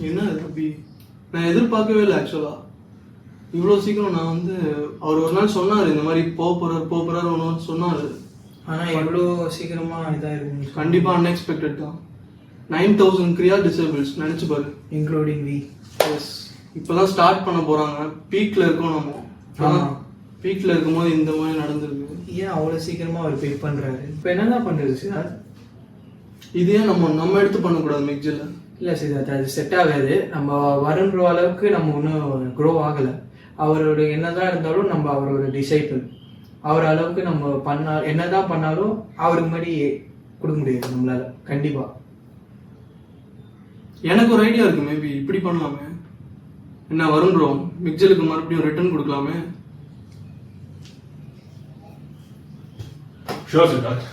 என்ன அப்படி நான் எதிர்பார்க்கவே இல்லை ஆக்சுவலா. இவ்வளோ சீக்கிரம் நான் வந்து அவர் ஒரு நாள் சொன்னார் இந்த மாதிரி போறாரு ஒன்று சொன்னார். ஆனால் எவ்வளோ சீக்கிரமா இதாக இருக்கும். கண்டிப்பாக அன்எக்ஸ்பெக்டட் தான். 9,000 கிரியா டிசேபிள்ஸ் நினச்சி பாரு, இன்க்ளூடிங் வி. எஸ், இப்போதான் ஸ்டார்ட் பண்ண போகிறாங்க. பீக்கில் இருக்கோம் நம்ம. பீக்கில் இருக்கும்போது இந்த மாதிரி நடந்திருக்கு. ஏன் அவ்வளோ சீக்கிரமாக அவர் பிக் பண்ணுறாரு? இப்போ என்னதான் பண்ணுறது சார்? இதே நம்ம எடுத்து பண்ணக்கூடாது மிக்ஜில். இல்லை சார், அது செட் ஆகாது. நம்ம வருன்ற அளவுக்கு நம்ம ஒன்றும் க்ரோ ஆகலை. அவரோட என்னதான் இருந்தாலும் நம்ம அவரோட டிசைபிள். அவர் அளவுக்கு நம்ம என்னதான் பண்ணாலும் அவருக்கு மாதிரி கொடுக்க முடியாது நம்மளால கண்டிப்பா. எனக்கு ஒரு ஐடியா இருக்கு, மேபி இப்படி பண்ணலாமே. என்ன வருன்றோம் மிக்ஜலுக்கு மறுபடியும் ரிட்டர்ன் கொடுக்கலாமே. ஷூர் சித்தார்த்.